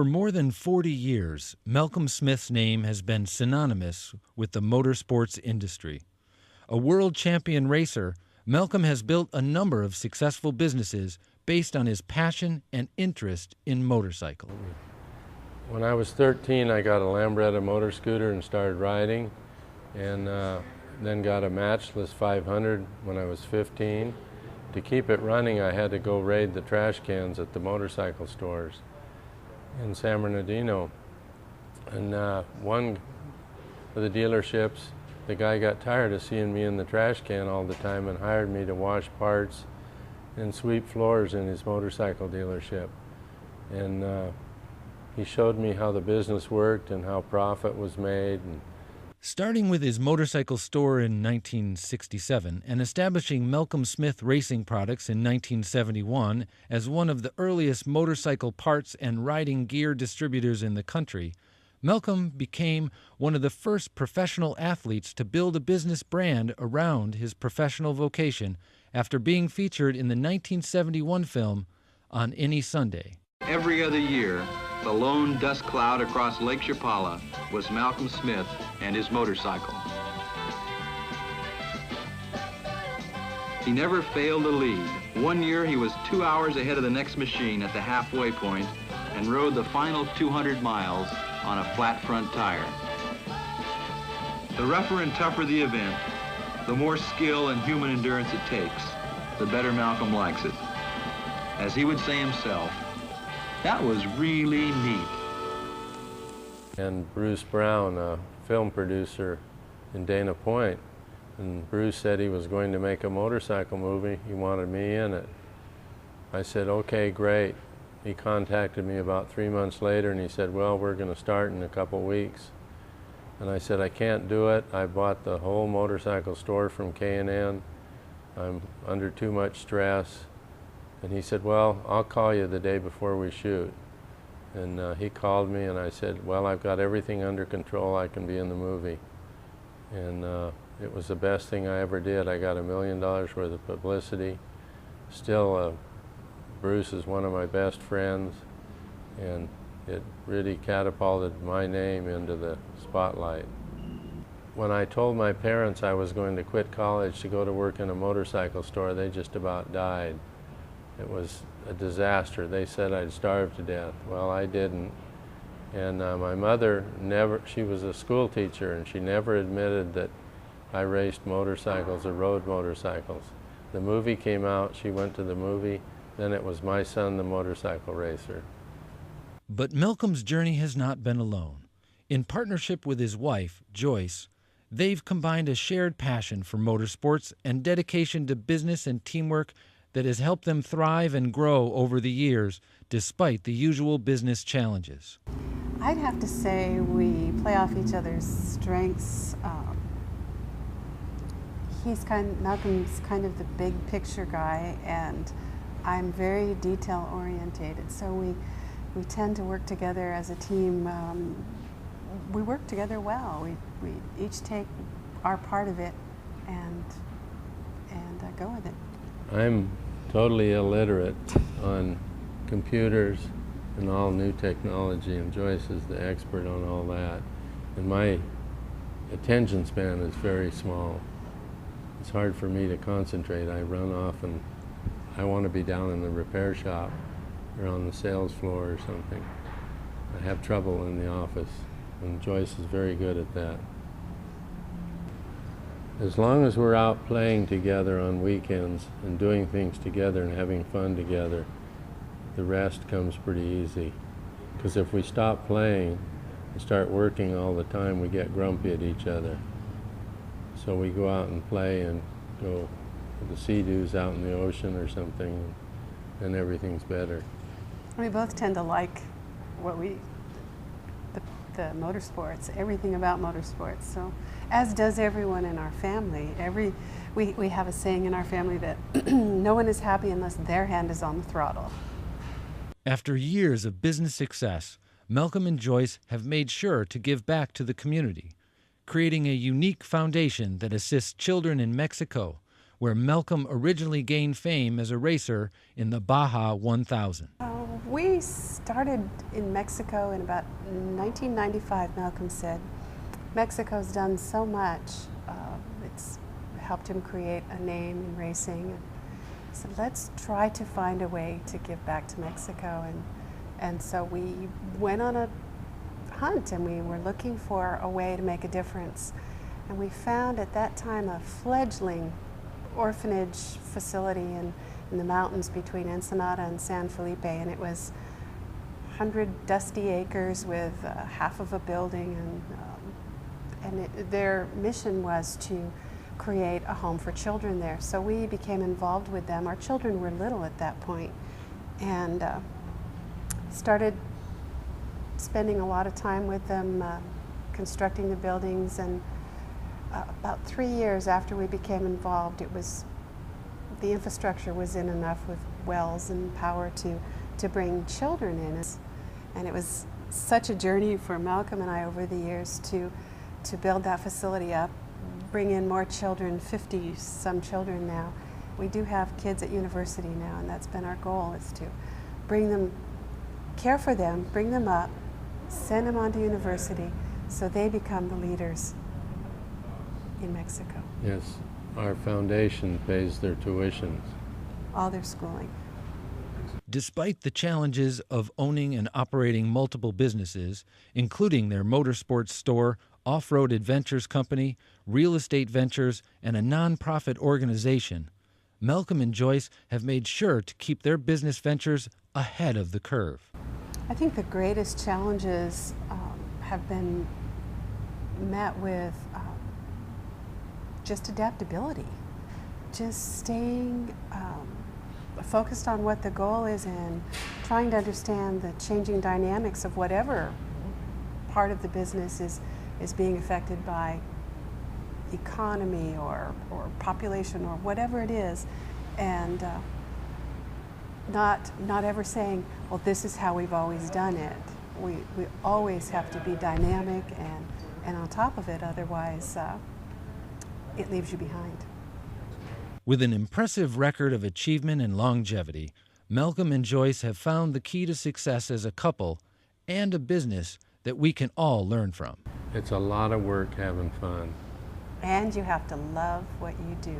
For more than 40 years, Malcolm Smith's name has been synonymous with the motorsports industry. A world champion racer, Malcolm has built a number of successful businesses based on his passion and interest in motorcycles. When I was 13, I got a Lambretta motor scooter and started riding, and then got a matchless 500 when I was 15. To keep it running, I had to go raid the trash cans at the motorcycle stores in San Bernardino. And one of the dealerships, the guy got tired of seeing me in the trash can all the time and hired me to wash parts and sweep floors in his motorcycle dealership. And he showed me how the business worked and how profit was made. Starting with his motorcycle store in 1967 and establishing Malcolm Smith Racing Products in 1971 as one of the earliest motorcycle parts and riding gear distributors in the country, Malcolm became one of the first professional athletes to build a business brand around his professional vocation after being featured in the 1971 film On Any Sunday. Every other year, the lone dust cloud across Lake Chapala was Malcolm Smith and his motorcycle. He never failed to lead. One year he was 2 hours ahead of the next machine at the halfway point and rode the final 200 miles on a flat front tire. The rougher and tougher the event, the more skill and human endurance it takes, the better Malcolm likes it. As he would say himself, that was really neat. And Bruce Brown, a film producer in Dana Point, and Bruce said he was going to make a motorcycle movie. He wanted me in it. I said, okay, great. He contacted me about 3 months later and he said, well, we're going to start in a couple weeks. And I said, I can't do it. I bought the whole motorcycle store from K&N. I'm under too much stress. And he said, well, I'll call you the day before we shoot. And he called me and I said, well, I've got everything under control. I can be in the movie. And it was the best thing I ever did. I got $1 million worth of publicity. Still, Bruce is one of my best friends, and it really catapulted my name into the spotlight. When I told my parents I was going to quit college to go to work in a motorcycle store, they just about died. It was a disaster. They said I'd starve to death. Well, I didn't. And my mother she was a school teacher, and she never admitted that I raced motorcycles or rode motorcycles. The movie came out, she went to the movie, then it was my son, the motorcycle racer. But Malcolm's journey has not been alone. In partnership with his wife, Joyce, they've combined a shared passion for motorsports and dedication to business and teamwork that has helped them thrive and grow over the years, despite the usual business challenges. I'd have to say we play off each other's strengths. Malcolm's kind of the big picture guy, and I'm very detail orientated, so we tend to work together as a team. We work together well. We each take our part of it and go with it. I'm totally illiterate on computers and all new technology, and Joyce is the expert on all that. And my attention span is very small. It's hard for me to concentrate. I run off and I want to be down in the repair shop or on the sales floor or something. I have trouble in the office, and Joyce is very good at that. As long as we're out playing together on weekends and doing things together and having fun together, the rest comes pretty easy. Because if we stop playing and start working all the time, we get grumpy at each other. So we go out and play and go to the sea-doos out in the ocean or something, and everything's better. We both tend to like the motorsports, everything about motorsports. So, as does everyone in our family. We have a saying in our family that no one is happy unless their hand is on the throttle. After years of business success, Malcolm and Joyce have made sure to give back to the community, creating a unique foundation that assists children in Mexico, where Malcolm originally gained fame as a racer in the Baja 1000. Oh, We started in Mexico in about 1995, Malcolm said. Mexico's done so much. It's helped him create a name in racing. So let's try to find a way to give back to Mexico. And so we went on a hunt, and we were looking for a way to make a difference. And we found at that time a fledgling orphanage facility in the mountains between Ensenada and San Felipe, and it was 100 dusty acres with half of a building, and their mission was to create a home for children there. So we became involved with them. Our children were little at that point, and started spending a lot of time with them, constructing the buildings. And about 3 years after we became involved, the infrastructure was in enough with wells and power to bring children in. And it was such a journey for Malcolm and I over the years to build that facility up, bring in more children, 50 some children now. We do have kids at university now, and that's been our goal, is to bring them, care for them, bring them up, send them on to university so they become the leaders in Mexico. Yes, our foundation pays their tuitions. All their schooling. Despite the challenges of owning and operating multiple businesses, including their motorsports store, off-road adventures company, real estate ventures, and a nonprofit organization, Malcolm and Joyce have made sure to keep their business ventures ahead of the curve. I think the greatest challenges have been met with just adaptability, just staying focused on what the goal is and trying to understand the changing dynamics of whatever part of the business is being affected by economy or population or whatever it is, and not ever saying, well, this is how we've always done it. We always have to be dynamic and on top of it, otherwise it leaves you behind. With an impressive record of achievement and longevity, Malcolm and Joyce have found the key to success as a couple and a business that we can all learn from. It's a lot of work having fun. And you have to love what you do.